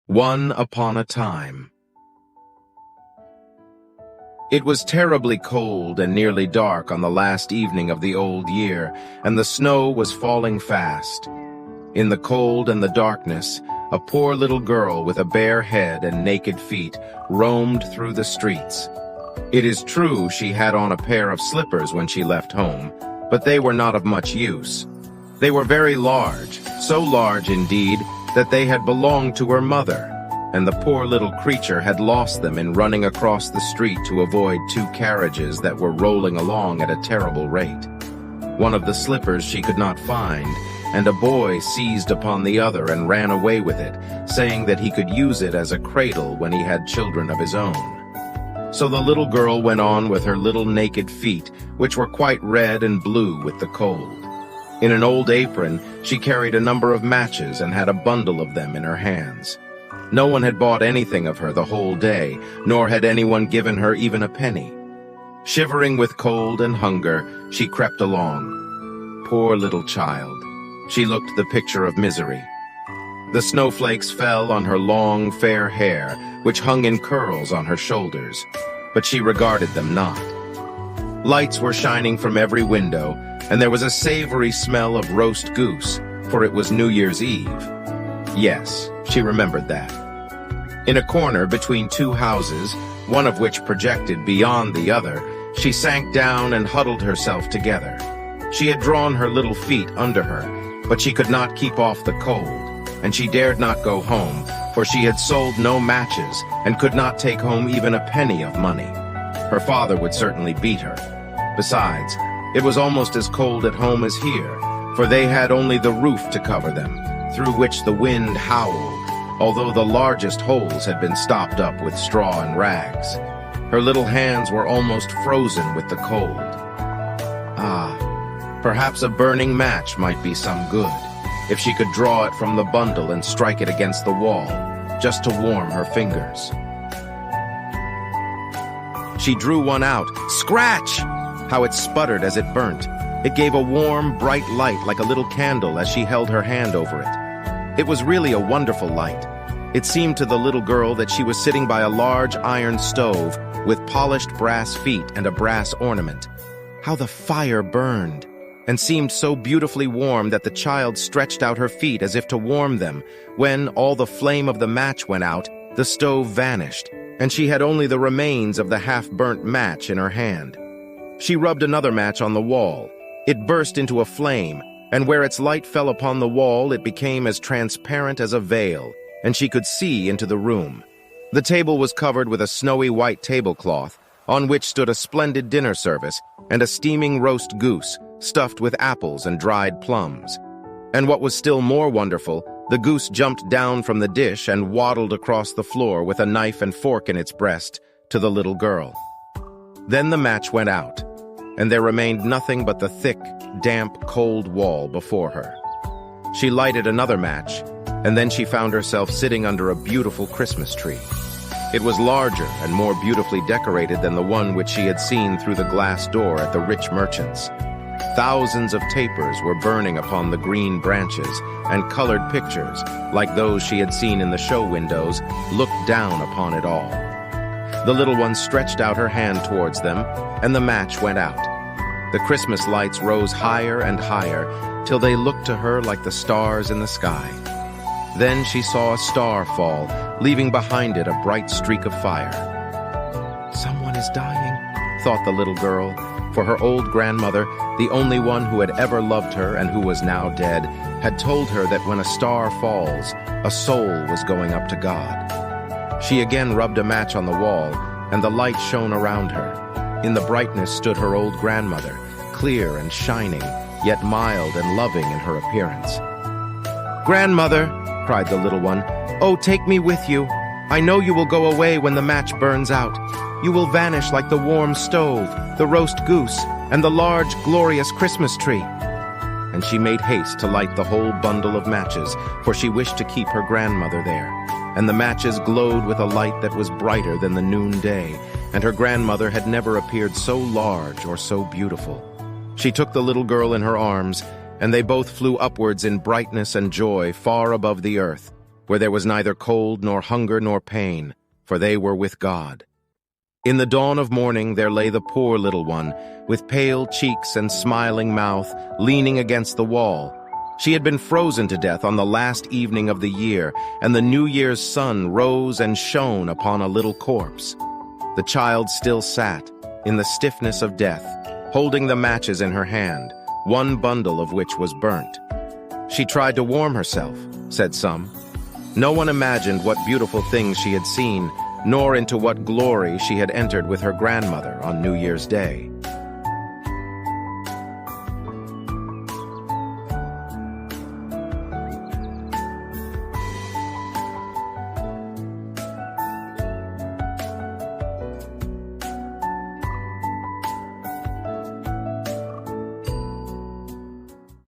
One upon a time. It was terribly cold and nearly dark on the last evening of the old year, and the snow was falling fast. In the cold and the darkness, a poor little girl with a bare head and naked feet roamed through the streets. It is true she had on a pair of slippers when she left home, but they were not of much use. They were very large, so large indeed that they had belonged to her mother, and the poor little creature had lost them in running across the street to avoid two carriages that were rolling along at a terrible rate. One of the slippers she could not find, and a boy seized upon the other and ran away with it, saying that he could use it as a cradle when he had children of his own. So the little girl went on with her little naked feet, which were quite red and blue with the cold. In an old apron, she carried a number of matches and had a bundle of them in her hands. No one had bought anything of her the whole day, nor had anyone given her even a penny. Shivering with cold and hunger, she crept along. Poor little child. She looked the picture of misery. The snowflakes fell on her long, fair hair, which hung in curls on her shoulders, but she regarded them not. Lights were shining from every window, and there was a savory smell of roast goose, for it was New Year's Eve. Yes, she remembered that. In a corner between two houses, one of which projected beyond the other, she sank down and huddled herself together. She had drawn her little feet under her, but she could not keep off the cold, and she dared not go home, for she had sold no matches and could not take home even a penny of money. Her father would certainly beat her. Besides, it was almost as cold at home as here, for they had only the roof to cover them, through which the wind howled, although the largest holes had been stopped up with straw and rags. Her little hands were almost frozen with the cold. Perhaps a burning match might be some good, if she could draw it from the bundle and strike it against the wall, just to warm her fingers. She drew one out. Scratch! How it sputtered as it burnt. It gave a warm, bright light like a little candle as she held her hand over it. It was really a wonderful light. It seemed to the little girl that she was sitting by a large iron stove with polished brass feet and a brass ornament. How the fire burned, and seemed so beautifully warm that the child stretched out her feet as if to warm them. When all the flame of the match went out, the stove vanished, and she had only the remains of the half-burnt match in her hand. She rubbed another match on the wall. It burst into a flame, and where its light fell upon the wall, it became as transparent as a veil, and she could see into the room. The table was covered with a snowy white tablecloth, on which stood a splendid dinner service and a steaming roast goose, stuffed with apples and dried plums. And what was still more wonderful, the goose jumped down from the dish and waddled across the floor with a knife and fork in its breast to the little girl. Then the match went out, and there remained nothing but the thick, damp, cold wall before her. She lighted another match, and then she found herself sitting under a beautiful Christmas tree. It was larger and more beautifully decorated than the one which she had seen through the glass door at the rich merchant's. Thousands of tapers were burning upon the green branches, and colored pictures, like those she had seen in the show windows, looked down upon it all. The little one stretched out her hand towards them, and the match went out. The Christmas lights rose higher and higher, till they looked to her like the stars in the sky. Then she saw a star fall, leaving behind it a bright streak of fire. "Someone is dying," thought the little girl, for her old grandmother, the only one who had ever loved her and who was now dead, had told her that when a star falls, a soul was going up to God. She again rubbed a match on the wall, and the light shone around her. In the brightness stood her old grandmother, clear and shining, yet mild and loving in her appearance. "Grandmother," cried the little one, "oh, take me with you. I know you will go away when the match burns out. You will vanish like the warm stove, the roast goose, and the large, glorious Christmas tree." And she made haste to light the whole bundle of matches, for she wished to keep her grandmother there. And the matches glowed with a light that was brighter than the noonday, and her grandmother had never appeared so large or so beautiful. She took the little girl in her arms, and they both flew upwards in brightness and joy far above the earth. where there was neither cold nor hunger nor pain, for they were with God. In the dawn of morning there lay the poor little one, with pale cheeks and smiling mouth, leaning against the wall. She had been frozen to death on the last evening of the year, and the New Year's sun rose and shone upon a little corpse. The child still sat, in the stiffness of death, holding the matches in her hand, one bundle of which was burnt. She tried to warm herself, said some. No one imagined what beautiful things she had seen, nor into what glory she had entered with her grandmother on New Year's Day.